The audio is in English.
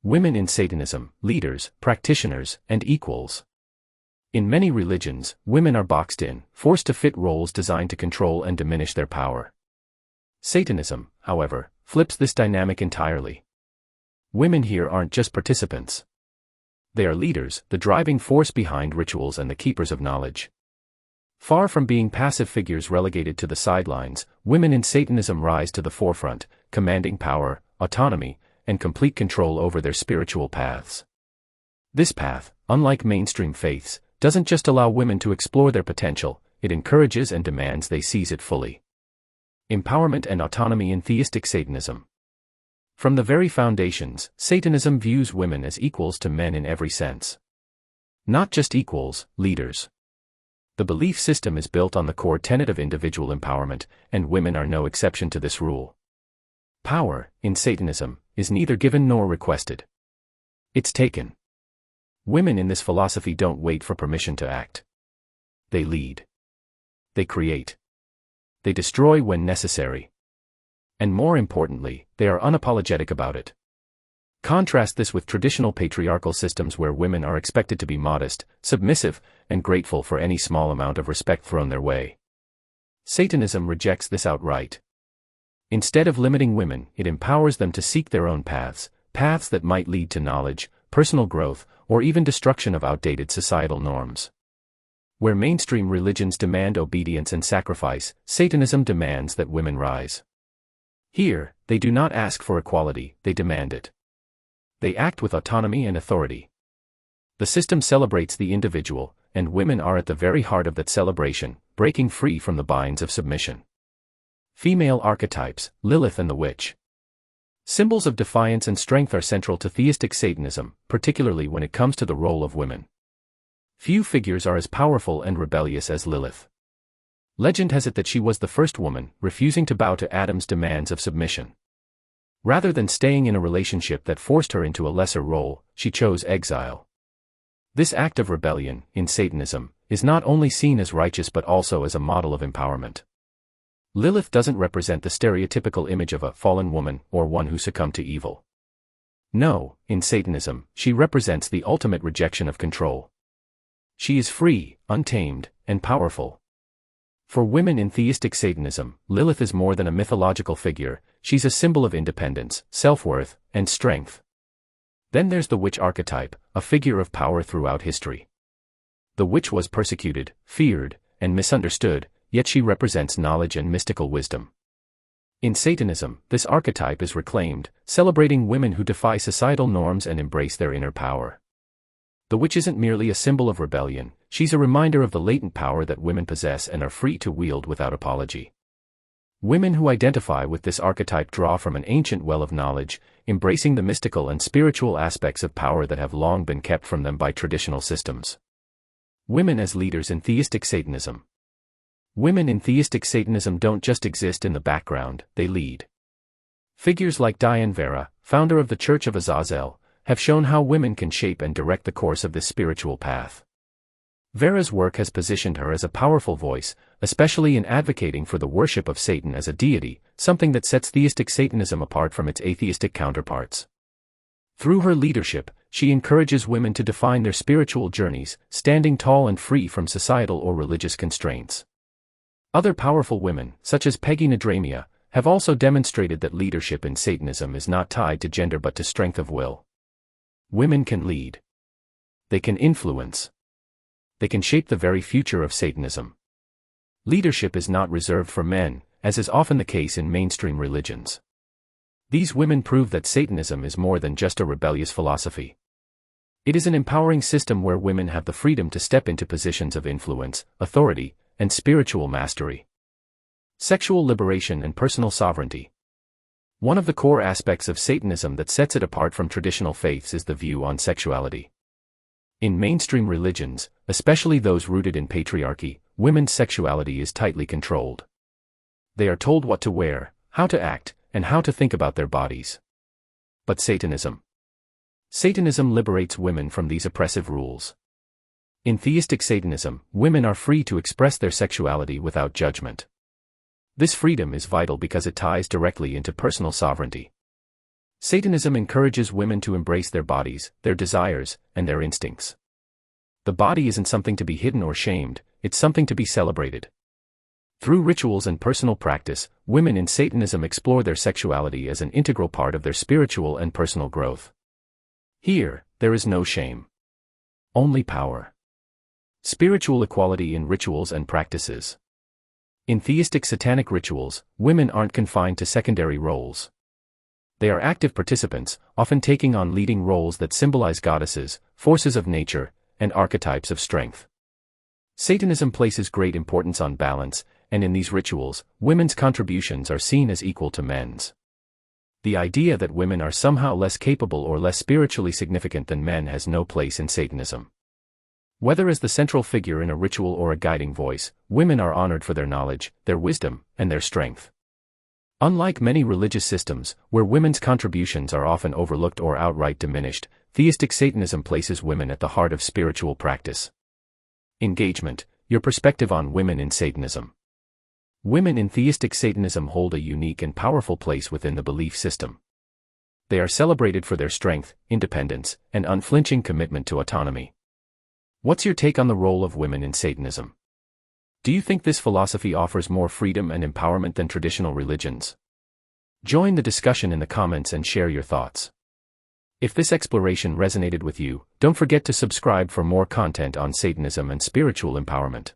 Women in Satanism, leaders, practitioners, and equals. In many religions, women are boxed in, forced to fit roles designed to control and diminish their power. Satanism, however, flips this dynamic entirely. Women here aren't just participants. They are leaders, the driving force behind rituals and the keepers of knowledge. Far from being passive figures relegated to the sidelines, women in Satanism rise to the forefront, commanding power, autonomy, and complete control over their spiritual paths. This path, unlike mainstream faiths, doesn't just allow women to explore their potential, it encourages and demands they seize it fully. Empowerment and autonomy in Theistic Satanism. From the very foundations, Satanism views women as equals to men in every sense. Not just equals, leaders. The belief system is built on the core tenet of individual empowerment, and women are no exception to this rule. Power, in Satanism, is neither given nor requested. It's taken. Women in this philosophy don't wait for permission to act. They lead. They create. They destroy when necessary. And more importantly, they are unapologetic about it. Contrast this with traditional patriarchal systems where women are expected to be modest, submissive, and grateful for any small amount of respect thrown their way. Satanism rejects this outright. Instead of limiting women, it empowers them to seek their own paths, paths that might lead to knowledge, personal growth, or even destruction of outdated societal norms. Where mainstream religions demand obedience and sacrifice, Satanism demands that women rise. Here, they do not ask for equality, they demand it. They act with autonomy and authority. The system celebrates the individual, and women are at the very heart of that celebration, breaking free from the binds of submission. Female archetypes, Lilith and the Witch. Symbols of defiance and strength are central to Theistic Satanism, particularly when it comes to the role of women. Few figures are as powerful and rebellious as Lilith. Legend has it that she was the first woman, refusing to bow to Adam's demands of submission. Rather than staying in a relationship that forced her into a lesser role, she chose exile. This act of rebellion, in Satanism, is not only seen as righteous but also as a model of empowerment. Lilith doesn't represent the stereotypical image of a fallen woman or one who succumbed to evil. No, in Satanism, she represents the ultimate rejection of control. She is free, untamed, and powerful. For women in Theistic Satanism, Lilith is more than a mythological figure, she's a symbol of independence, self-worth, and strength. Then there's the Witch Archetype, a figure of power throughout history. The witch was persecuted, feared, and misunderstood, yet she represents knowledge and mystical wisdom. In Satanism, this archetype is reclaimed, celebrating women who defy societal norms and embrace their inner power. The witch isn't merely a symbol of rebellion, she's a reminder of the latent power that women possess and are free to wield without apology. Women who identify with this archetype draw from an ancient well of knowledge, embracing the mystical and spiritual aspects of power that have long been kept from them by traditional systems. Women as leaders in Theistic Satanism. Women in Theistic Satanism don't just exist in the background, they lead. Figures like Diane Vera, founder of the Church of Azazel, have shown how women can shape and direct the course of this spiritual path. Vera's work has positioned her as a powerful voice, especially in advocating for the worship of Satan as a deity, something that sets Theistic Satanism apart from its atheistic counterparts. Through her leadership, she encourages women to define their spiritual journeys, standing tall and free from societal or religious constraints. Other powerful women, such as Peggy Nadramia, have also demonstrated that leadership in Satanism is not tied to gender but to strength of will. Women can lead. They can influence. They can shape the very future of Satanism. Leadership is not reserved for men, as is often the case in mainstream religions. These women prove that Satanism is more than just a rebellious philosophy. It is an empowering system where women have the freedom to step into positions of influence, authority, and spiritual mastery. Sexual liberation and personal sovereignty. One of the core aspects of Satanism that sets it apart from traditional faiths is the view on sexuality. In mainstream religions, especially those rooted in patriarchy, women's sexuality is tightly controlled. They are told what to wear, how to act, and how to think about their bodies. But Satanism liberates women from these oppressive rules. In Theistic Satanism, women are free to express their sexuality without judgment. This freedom is vital because it ties directly into personal sovereignty. Satanism encourages women to embrace their bodies, their desires, and their instincts. The body isn't something to be hidden or shamed, it's something to be celebrated. Through rituals and personal practice, women in Satanism explore their sexuality as an integral part of their spiritual and personal growth. Here, there is no shame. Only power. Spiritual equality in rituals and practices. In theistic satanic rituals, women aren't confined to secondary roles. They are active participants, often taking on leading roles that symbolize goddesses, forces of nature, and archetypes of strength. Satanism places great importance on balance, and in these rituals, women's contributions are seen as equal to men's. The idea that women are somehow less capable or less spiritually significant than men has no place in Satanism. Whether as the central figure in a ritual or a guiding voice, women are honored for their knowledge, their wisdom, and their strength. Unlike many religious systems, where women's contributions are often overlooked or outright diminished, theistic Satanism places women at the heart of spiritual practice. Engagement, your perspective on women in Satanism. Women in theistic Satanism hold a unique and powerful place within the belief system. They are celebrated for their strength, independence, and unflinching commitment to autonomy. What's your take on the role of women in Satanism? Do you think this philosophy offers more freedom and empowerment than traditional religions? Join the discussion in the comments and share your thoughts. If this exploration resonated with you, don't forget to subscribe for more content on Satanism and spiritual empowerment.